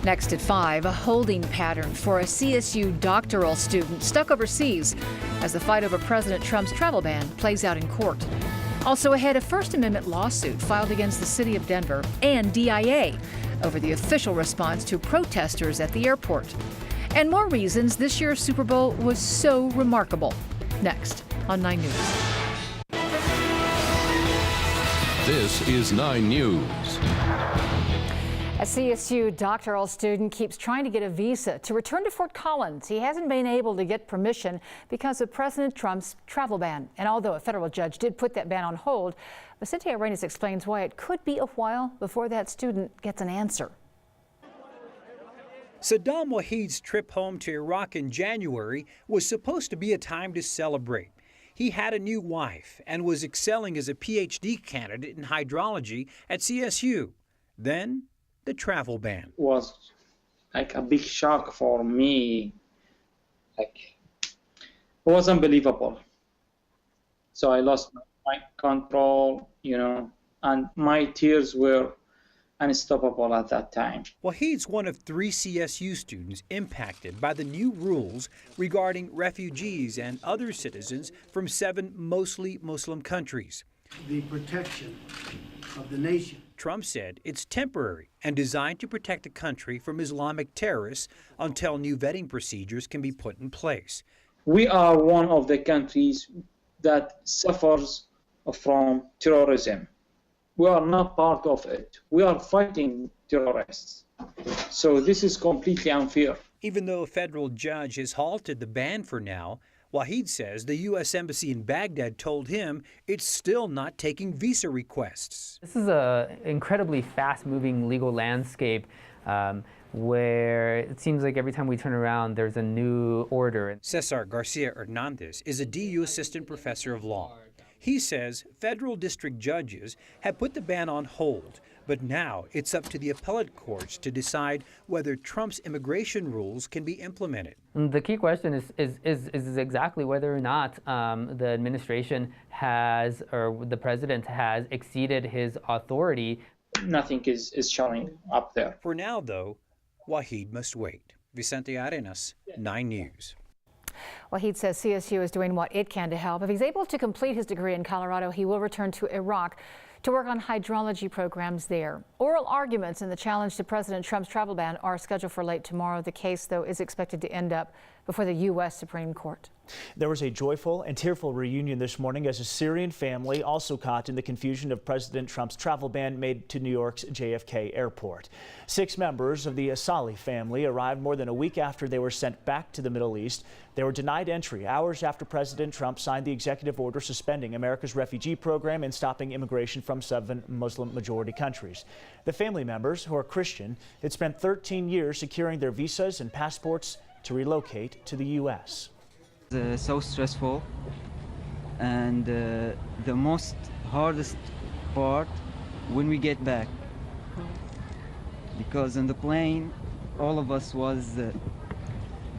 Next at 5, a holding pattern for a CSU doctoral student stuck overseas as the fight over President Trump's travel ban plays out in court. Also ahead, a First Amendment lawsuit filed against the city of Denver and DIA over the official response to protesters at the airport. And more reasons this year's Super Bowl was so remarkable. Next on 9 News. This is 9 News. A CSU doctoral student keeps trying to get a visa to return to Fort Collins. He hasn't been able to get permission because of President Trump's travel ban. And although a federal judge did put that ban on hold, Vicente Arenas explains why it could be a while before that student gets an answer. Saddam Wahid's trip home to Iraq in January was supposed to be a time to celebrate. He had a new wife and was excelling as a PhD candidate in hydrology at CSU. Then, the travel ban was like a big shock for me. Like, it was unbelievable. So I lost my control, and my tears were unstoppable at that time. Wahid's one of 3 CSU students impacted by the new rules regarding refugees and other citizens from 7 mostly Muslim countries. The protection of the nation. Trump said it's temporary and designed to protect the country from Islamic terrorists until new vetting procedures can be put in place. We are one of the countries that suffers from terrorism. We are not part of it. We are fighting terrorists. So this is completely unfair. Even though a federal judge has halted the ban for now, Wahid says the U.S. Embassy in Baghdad told him it's still not taking visa requests. This is an incredibly fast-moving legal landscape where it seems like every time we turn around, there's a new order. Cesar Garcia Hernandez is a DU assistant professor of law. He says federal district judges have put the ban on hold, but now it's up to the appellate courts to decide whether Trump's immigration rules can be implemented. The key question is exactly whether or not the administration has, or the president has, exceeded his authority. Nothing is showing up there. For now, though, Wahid must wait. Vicente Arenas, 9 News. Wahid says CSU is doing what it can to help. If he's able to complete his degree in Colorado, he will return to Iraq to work on hydrology programs there. Oral arguments in the challenge to President Trump's travel ban are scheduled for late tomorrow. The case, though, is expected to end up before the U.S. Supreme Court. There was a joyful and tearful reunion this morning as a Syrian family also caught in the confusion of President Trump's travel ban made to New York's JFK airport. 6 members of the Asali family arrived more than a week after they were sent back to the Middle East. They were denied entry hours after President Trump signed the executive order suspending America's refugee program and stopping immigration from 7 Muslim-majority countries. The family members, who are Christian, had spent 13 years securing their visas and passports to relocate to the U.S. So stressful, and the most hardest part when we get back, because on the plane all of us was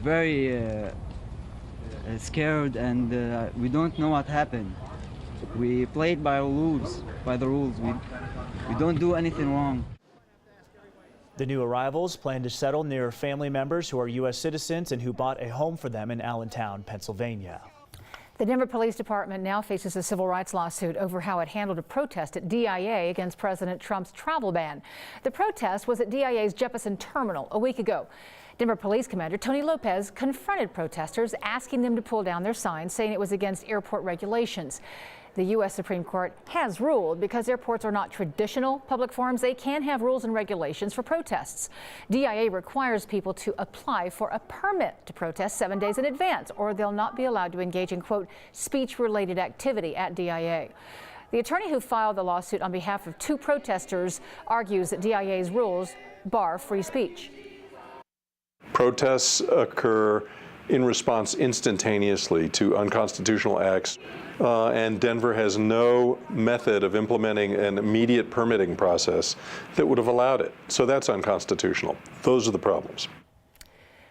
very scared, and we don't know what happened. We played by the rules. We don't do anything wrong. The new arrivals plan to settle near family members who are U.S. citizens and who bought a home for them in Allentown, Pennsylvania. The Denver Police Department now faces a civil rights lawsuit over how it handled a protest at DIA against President Trump's travel ban. The protest was at DIA's Jefferson Terminal a week ago. Denver Police Commander Tony Lopez confronted protesters, asking them to pull down their signs, saying it was against airport regulations. The U.S. Supreme Court has ruled because airports are not traditional public forums, they can have rules and regulations for protests. DIA requires people to apply for a permit to protest 7 days in advance, or they'll not be allowed to engage in, quote, speech-related activity at DIA. The attorney who filed the lawsuit on behalf of 2 protesters argues that DIA's rules bar free speech. Protests occur in response instantaneously to unconstitutional acts, and Denver has no method of implementing an immediate permitting process that would have allowed it. So that's unconstitutional. Those are the problems.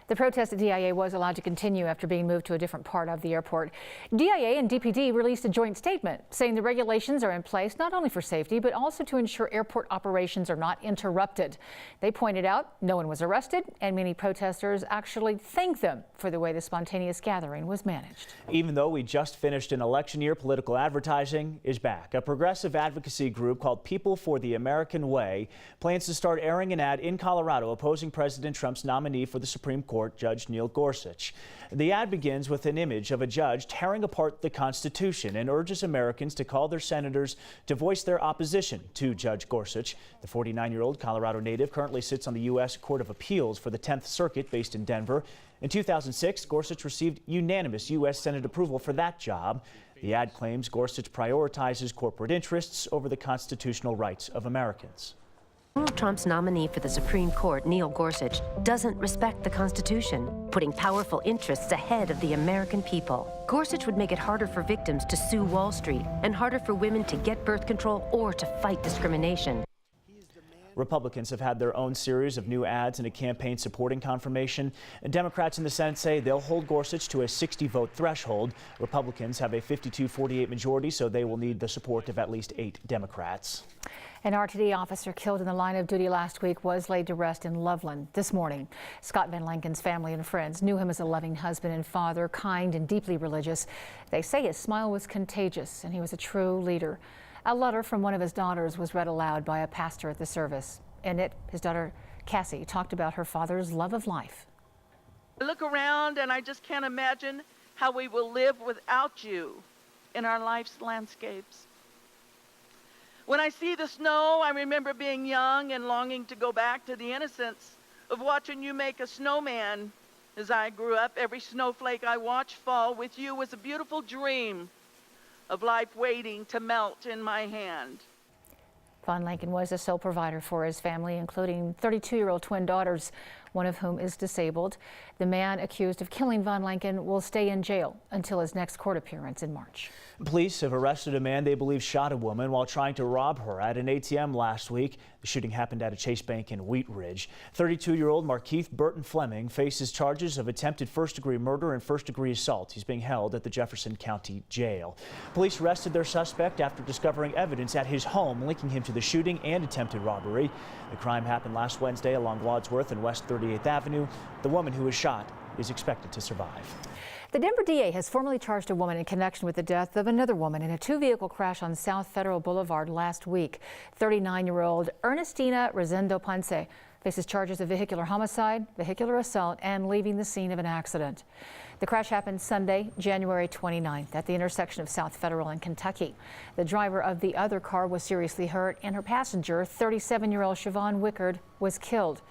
The protest at DIA was allowed to continue after being moved to a different part of the airport. DIA and DPD released a joint statement saying the regulations are in place not only for safety, but also to ensure airport operations are not interrupted. They pointed out no one was arrested, and many protesters actually thanked them for the way the spontaneous gathering was managed. Even though we just finished an election year, political advertising is back. A progressive advocacy group called People for the American Way plans to start airing an ad in Colorado opposing President Trump's nominee for the Supreme Court, Judge Neil Gorsuch. The ad begins with an image of a judge tearing apart the Constitution and urges Americans to call their senators to voice their opposition to Judge Gorsuch. The 49-year-old Colorado native currently sits on the U.S. Court of Appeals for the 10th Circuit based in Denver. In 2006, Gorsuch received unanimous U.S. Senate approval for that job. The ad claims Gorsuch prioritizes corporate interests over the constitutional rights of Americans. Donald Trump's nominee for the Supreme Court, Neil Gorsuch, doesn't respect the Constitution, putting powerful interests ahead of the American people. Gorsuch would make it harder for victims to sue Wall Street and harder for women to get birth control or to fight discrimination. Republicans have had their own series of new ads in a campaign supporting confirmation. And Democrats in the Senate say they'll hold Gorsuch to a 60-vote threshold. Republicans have a 52-48 majority, so they will need the support of at least 8 Democrats. An RTD officer killed in the line of duty last week was laid to rest in Loveland this morning. Scott Van Lanken's family and friends knew him as a loving husband and father, kind and deeply religious. They say his smile was contagious and he was a true leader. A letter from one of his daughters was read aloud by a pastor at the service. In it, his daughter Cassie talked about her father's love of life. I look around and I just can't imagine how we will live without you in our life's landscapes. When I see the snow, I remember being young and longing to go back to the innocence of watching you make a snowman. As I grew up, every snowflake I watched fall with you was a beautiful dream of life waiting to melt in my hand. Van Lanken was the sole provider for his family, including 32-year-old twin daughters, one of whom is disabled. The man accused of killing Van Lanken will stay in jail until his next court appearance in March. Police have arrested a man they believe shot a woman while trying to rob her at an ATM last week. The shooting happened at a Chase Bank in Wheat Ridge. 32-year-old Markeith Burton Fleming faces charges of attempted first-degree murder and first-degree assault. He's being held at the Jefferson County Jail. Police arrested their suspect after discovering evidence at his home linking him to the shooting and attempted robbery. The crime happened last Wednesday along Wadsworth and West 38th Avenue. The woman who was shot is expected to survive. The Denver DA has formally charged a woman in connection with the death of another woman in a 2-vehicle crash on South Federal Boulevard last week. 39-year-old Ernestina Rosendo Ponce faces charges of vehicular homicide, vehicular assault, and leaving the scene of an accident. The crash happened Sunday, January 29th at the intersection of South Federal and Kentucky. The driver of the other car was seriously hurt, and her passenger, 37-year-old Siobhan Wickard, was killed.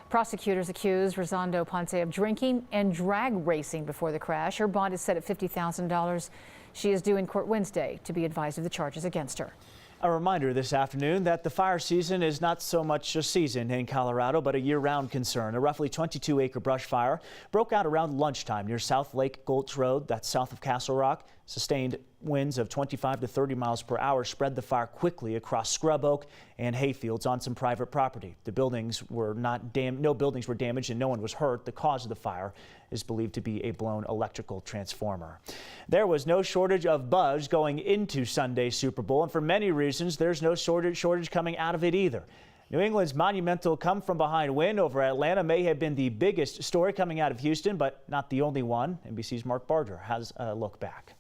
Prosecutors accused Rosendo Ponce of drinking and drag racing before the crash. Her bond is set at $50,000. She is due in court Wednesday to be advised of the charges against her. A reminder this afternoon that the fire season is not so much a season in Colorado, but a year-round concern. A roughly 22-acre brush fire broke out around lunchtime near South Lake Gulch Road, that's south of Castle Rock. Sustained winds of 25 to 30 miles per hour spread the fire quickly across scrub oak and hayfields on some private property. The buildings were no buildings were damaged and no one was hurt. The cause of the fire is believed to be a blown electrical transformer. There was no shortage of buzz going into Sunday's Super Bowl, and for many reasons, there's no shortage coming out of it either. New England's monumental come-from-behind win over Atlanta may have been the biggest story coming out of Houston, but not the only one. NBC's Mark Barger has a look back.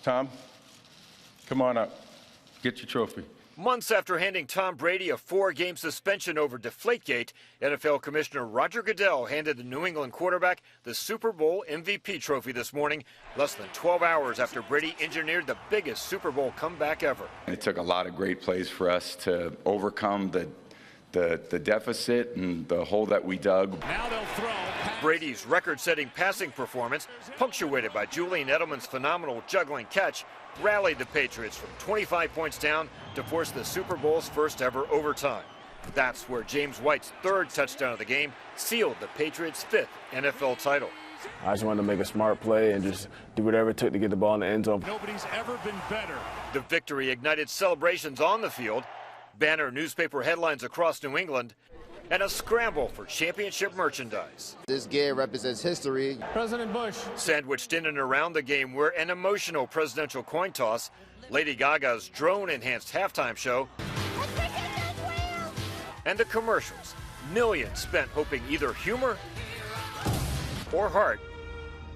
Tom, come on up. Get your trophy. Months after handing Tom Brady a 4-game suspension over Deflategate, NFL Commissioner Roger Goodell handed the New England quarterback the Super Bowl MVP trophy this morning, less than 12 hours after Brady engineered the biggest Super Bowl comeback ever. It took a lot of great plays for us to overcome the deficit and the hole that we dug. Now they'll throw. Brady's record-setting passing performance, punctuated by Julian Edelman's phenomenal juggling catch, rallied the Patriots from 25 points down to force the Super Bowl's first ever overtime. That's where James White's 3rd touchdown of the game sealed the Patriots' 5th NFL title. I just wanted to make a smart play and just do whatever it took to get the ball in the end zone. Nobody's ever been better. The victory ignited celebrations on the field, banner newspaper headlines across New England, and a scramble for championship merchandise. This gear represents history. President Bush. Sandwiched in and around the game were an emotional presidential coin toss, Lady Gaga's drone-enhanced halftime show, and the commercials. Millions spent hoping either humor or heart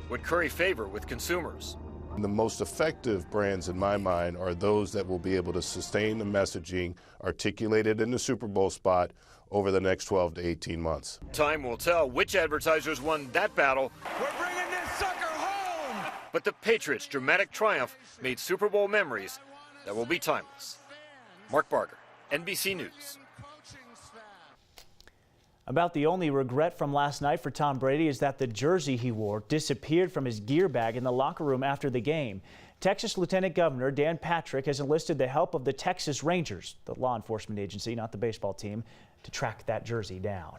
would curry favor with consumers. The most effective brands in my mind are those that will be able to sustain the messaging articulated in the Super Bowl spot over the next 12 to 18 months. Time will tell which advertisers won that battle. We're bringing this sucker home! But the Patriots' dramatic triumph made Super Bowl memories that will be timeless. Mark Barger, NBC News. About the only regret from last night for Tom Brady is that the jersey he wore disappeared from his gear bag in the locker room after the game. Texas Lieutenant Governor Dan Patrick has enlisted the help of the Texas Rangers, the law enforcement agency, not the baseball team, to track that jersey down.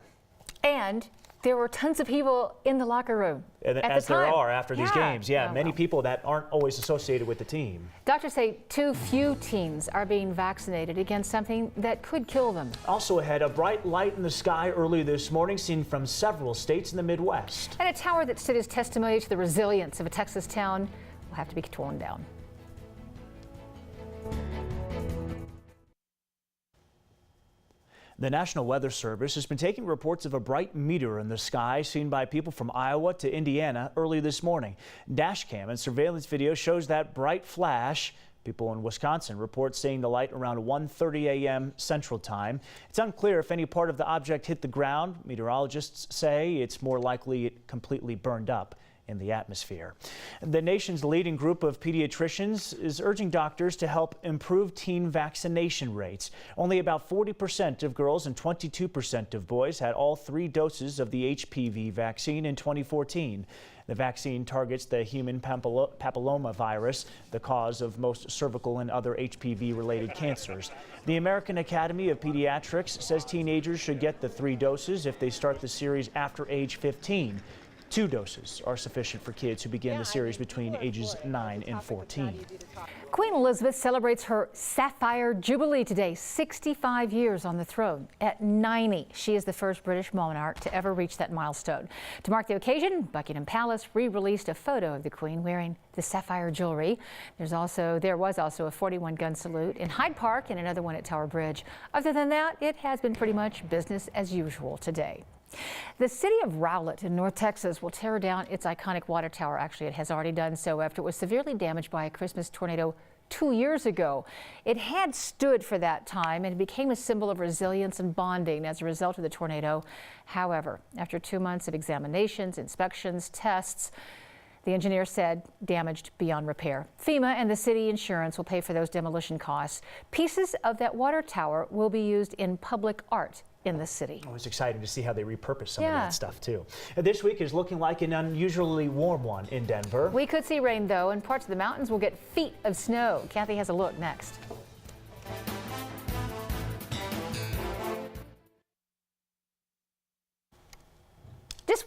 And there were tons of people in the locker room As there are after these games. Yeah, Oh, many well. people that aren't always associated with the team. Doctors say too few teens are being vaccinated against something that could kill them. Also ahead, a bright light in the sky early this morning seen from several states in the Midwest. And a tower that stood as testimony to the resilience of a Texas town will have to be torn down. The National Weather Service has been taking reports of a bright meteor in the sky seen by people from Iowa to Indiana early this morning. Dashcam and surveillance video shows that bright flash. People in Wisconsin report seeing the light around 1:30 a.m. Central Time. It's unclear if any part of the object hit the ground. Meteorologists say it's more likely it completely burned up in the atmosphere. The nation's leading group of pediatricians is urging doctors to help improve teen vaccination rates. Only about 40% of girls and 22% of boys had all 3 doses of the HPV vaccine in 2014. The vaccine targets the human papilloma virus, the cause of most cervical and other HPV-related cancers. The American Academy of Pediatrics says teenagers should get the 3 doses if they start the series after age 15. 2 doses are sufficient for kids who begin the series between ages 9 and 14. Queen Elizabeth celebrates her Sapphire Jubilee today, 65 years on the throne. At 90, she is the first British monarch to ever reach that milestone. To mark the occasion, Buckingham Palace re-released a photo of the Queen wearing the sapphire jewelry. There was also a 41-gun salute in Hyde Park and another one at Tower Bridge. Other than that, it has been pretty much business as usual today. The city of Rowlett in North Texas will tear down its iconic water tower. Actually, it has already done so after it was severely damaged by a Christmas tornado 2 years ago. It had stood for that time and became a symbol of resilience and bonding as a result of the tornado. However, after 2 months of examinations, inspections, tests, the engineer said damaged beyond repair. FEMA and the city insurance will pay for those demolition costs. Pieces of that water tower will be used in public art in the city. Oh, it's exciting to see how they repurpose some of that stuff too. This week is looking like an unusually warm one in Denver. We could see rain though, and parts of the mountains will get feet of snow. Kathy has a look next. Just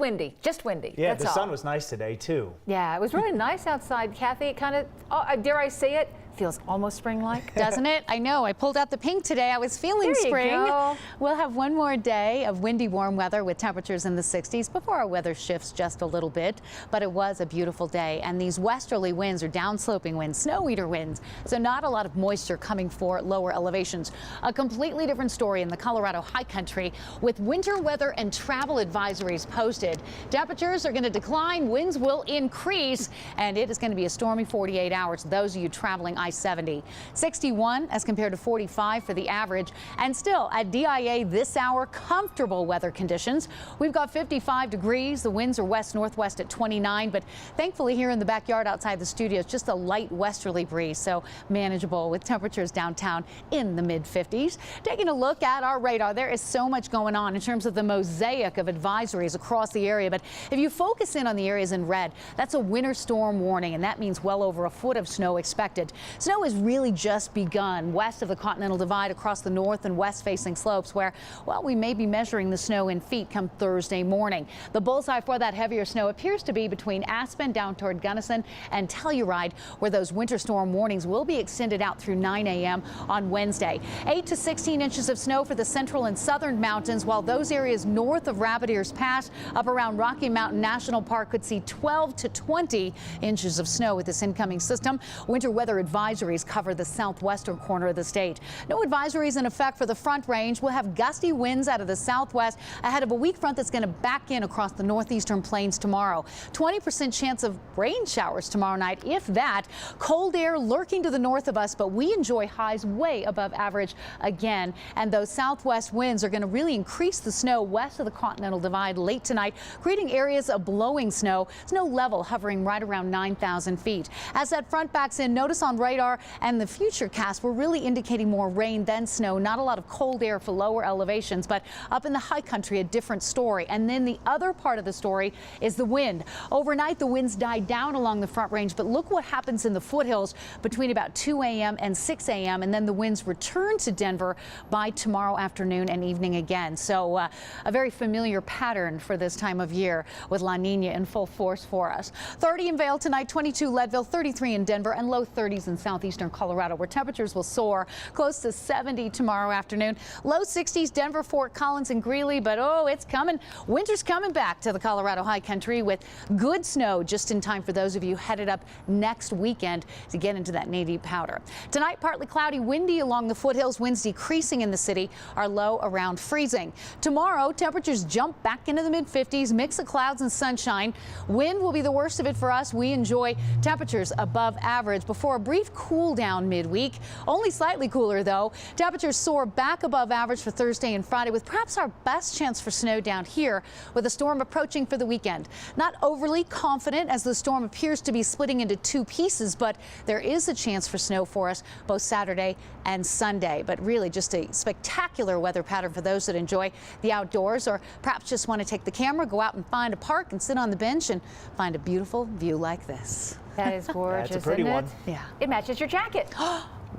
windy. Yeah, That's the all. sun was nice today too. Yeah, it was really nice outside, Kathy. It kind of, dare I say it, feels almost spring-like. Doesn't it? I know. I pulled out the pink today. I was feeling There you spring. go. We'll have one more day of windy, warm weather with temperatures in the 60s before our weather shifts just a little bit. But it was a beautiful day, and these westerly winds are downsloping winds, snow eater winds, so not a lot of moisture coming for lower elevations. A completely different story in the Colorado high country with winter weather and travel advisories posted. Temperatures are going to decline, winds will increase, and it is going to be a stormy 48 hours. Those of you traveling I-70. 61 as compared to 45 for the average. And still at DIA this hour, comfortable weather conditions. We've got 55 degrees. The winds are west-northwest at 29, but thankfully here in the backyard outside the studio, it's just a light westerly breeze, so manageable with temperatures downtown in the mid-50s. Taking a look at our radar, there is so much going on in terms of the mosaic of advisories across the area, but if you focus in on the areas in red, that's a winter storm warning, and that means well over a foot of snow expected. Snow has really just begun west of the Continental Divide across the north and west facing slopes where, well, we may be measuring the snow in feet come Thursday morning. The bullseye for that heavier snow appears to be between Aspen down toward Gunnison and Telluride, where those winter storm warnings will be extended out through 9 a.m. on Wednesday. 8 to 16 inches of snow for the central and southern mountains, while those areas north of Rabbit Ears Pass up around Rocky Mountain National Park could see 12 to 20 inches of snow with this incoming system. Winter weather advisories cover the southwestern corner of the state. No advisories in effect for the Front Range. We'll have gusty winds out of the southwest ahead of a weak front that's going to back in across the northeastern plains tomorrow. 20% chance of rain showers tomorrow night, if that. Cold air lurking to the north of us, but we enjoy highs way above average again. And those southwest winds are going to really increase the snow west of the Continental Divide late tonight, creating areas of blowing snow. Snow level hovering right around 9,000 feet. As that front backs in, notice on radar and the future cast, we're really indicating more rain than snow. Not a lot of cold air for lower elevations, but up in the high country, a different story. And then the other part of the story is the wind. Overnight, the winds died down along the Front Range, but look what happens in the foothills between about 2 a.m. and 6 a.m. And then the winds return to Denver by tomorrow afternoon and evening again. So a very familiar pattern for this time of year with La Nina in full force for us. 30 in Vail tonight, 22 Leadville, 33 in Denver, and low 30s in southeastern Colorado, where temperatures will soar close to 70 tomorrow afternoon. Low 60s, Denver, Fort Collins, and Greeley, but oh, it's coming. Winter's coming back to the Colorado high country with good snow just in time for those of you headed up next weekend to get into that knee-deep powder. Tonight, partly cloudy, windy along the foothills, winds decreasing in the city, are low around freezing. Tomorrow, temperatures jump back into the mid-50s, mix of clouds and sunshine. Wind will be the worst of it for us. We enjoy temperatures above average before a brief cool down midweek. Only slightly cooler, though. Temperatures soar back above average for Thursday and Friday, with perhaps our best chance for snow down here with a storm approaching for the weekend. Not overly confident as the storm appears to be splitting into two pieces, but there is a chance for snow for us both Saturday and Sunday. But really just a spectacular weather pattern for those that enjoy the outdoors or perhaps just want to take the camera, go out and find a park and sit on the bench and find a beautiful view like this. That is gorgeous, That's a pretty isn't one. it? Yeah. It matches your jacket.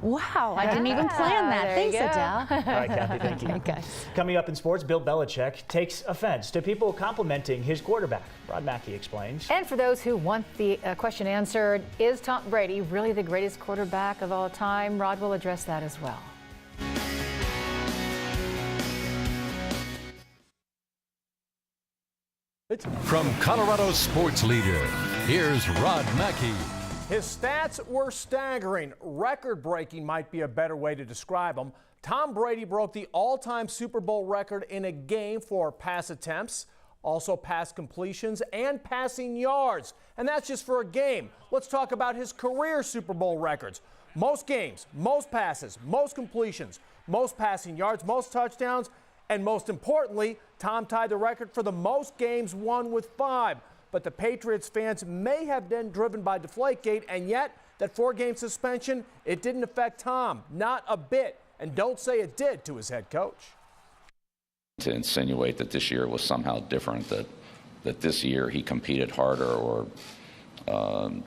Wow, I didn't even plan that. There you Thanks, go. Adele. All right, Kathy, thank you. Okay. Coming up in sports, Bill Belichick takes offense to people complimenting his quarterback. Rod Mackey explains. And for those who want the question answered, is Tom Brady really the greatest quarterback of all time? Rod will address that as well. From Colorado's sports leader, here's Rod Mackey. His stats were staggering. Record-breaking might be a better way to describe them. Tom Brady broke the all-time Super Bowl record in a game for pass attempts, also pass completions, and passing yards. And that's just for a game. Let's talk about his career Super Bowl records. Most games, most passes, most completions, most passing yards, most touchdowns, and most importantly, Tom tied the record for the most games won with 5. But the Patriots fans may have been driven by Deflategate, and yet that 4-game suspension, it didn't affect Tom, not a bit. And don't say it did to his head coach. To insinuate that this year was somehow different, that this year he competed harder or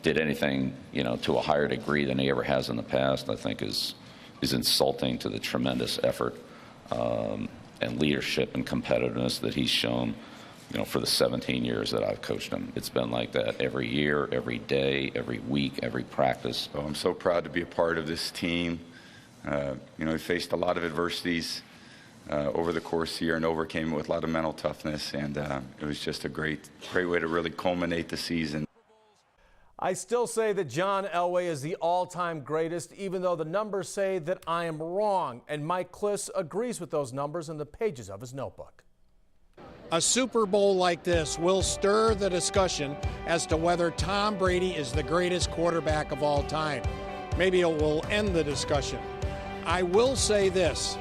did anything, to a higher degree than he ever has in the past, I think is insulting to the tremendous effort and leadership and competitiveness that he's shown. For the 17 years that I've coached him. It's been like that every year, every day, every week, every practice. So I'm so proud to be a part of this team. We faced a lot of adversities over the course of the year and overcame it with a lot of mental toughness, and it was just a great way to really culminate the season. I still say that John Elway is the all-time greatest, even though the numbers say that I am wrong. And Mike Kliss agrees with those numbers in the pages of his notebook. A Super Bowl like this will stir the discussion as to whether Tom Brady is the greatest quarterback of all time. Maybe it will end the discussion. I will say this,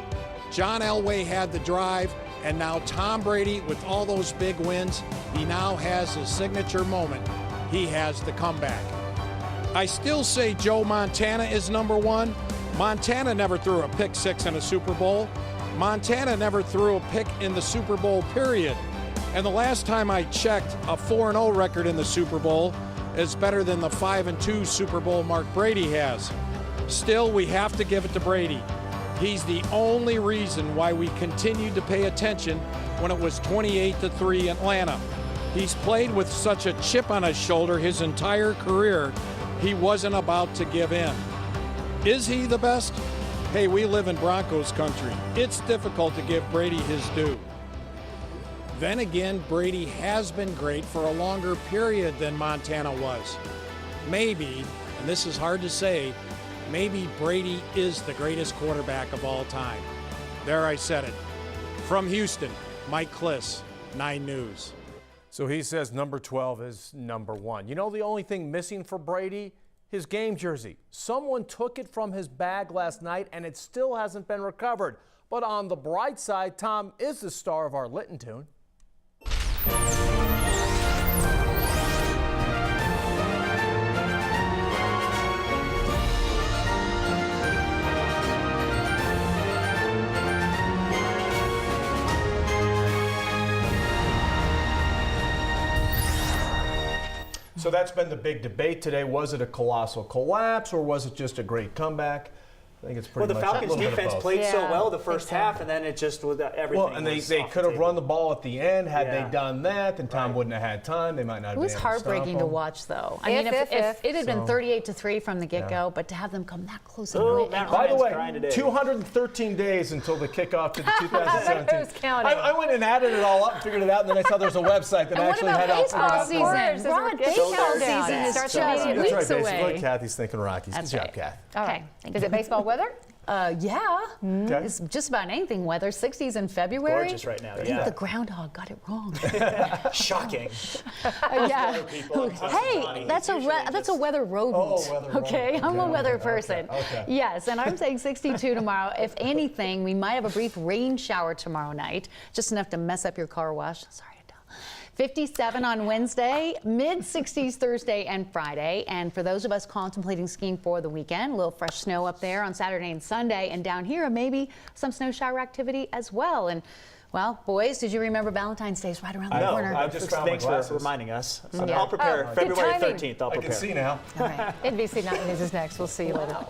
John Elway had the drive, and now Tom Brady, with all those big wins, he now has his signature moment. He has the comeback. I still say Joe Montana is number one. Montana never threw a pick six in a Super Bowl. Montana never threw a pick in the Super Bowl, period. And the last time I checked, a 4-0 record in the Super Bowl is better than the 5-2 Super Bowl Mark Brady has. Still, we have to give it to Brady. He's the only reason why we continued to pay attention when it was 28-3 Atlanta. He's played with such a chip on his shoulder his entire career, he wasn't about to give in. Is he the best? Hey, we live in Broncos country. It's difficult to give Brady his due. Then again, Brady has been great for a longer period than Montana was. Maybe, and this is hard to say, maybe Brady is the greatest quarterback of all time. There, I said it. From Houston, Mike Kliss, 9 News. So he says number 12 is number 1. You know the only thing missing for Brady? His game jersey. Someone took it from his bag last night and it still hasn't been recovered. But on the bright side, Tom is the star of our Litton tune. So that's been the big debate today. Was it a colossal collapse or was it just a great comeback? I think it's pretty much the Falcons a little defense bit of both. played so well the first half, and then it just was everything. Well, and they could have run the ball at the end. Had they done that, then Tom wouldn't have had time. They might not have It was been able to heartbreaking stop to him. watch, though. I mean, if it had been 38-3 from the get-go, but to have them come that close and win. By the way, 213 days until the kickoff to the 2017. Who's counting? I went and added it all up and figured it out, and then I saw there's a website that actually had all baseball season? Rod, baseball season is Starts just immediately. weeks away. Look, Kathy's thinking Rockies. That's Good right. job, Kathy. Okay. Is it baseball weather? Yeah. Okay. It's just about anything weather. 60s in February. Gorgeous right now. I think the groundhog got it wrong. Shocking. Yeah. Hey, that's a weather rodent. Oh, weather rodent. Okay, I'm a weather person. Okay. Yes, and I'm saying 62 tomorrow. If anything, we might have a brief rain shower tomorrow night, just enough to mess up your car wash. Sorry. 57 on Wednesday, mid-60s Thursday and Friday. And for those of us contemplating skiing for the weekend, a little fresh snow up there on Saturday and Sunday. And down here, maybe some snow shower activity as well. And, well, boys, did you remember Valentine's Day is right around the corner? I just found my Thanks for glasses. reminding us. Yeah. I'll prepare. Oh, good February timing. 13th, I'll I prepare. can see now. All right. NBC 9 News is next. We'll see you later.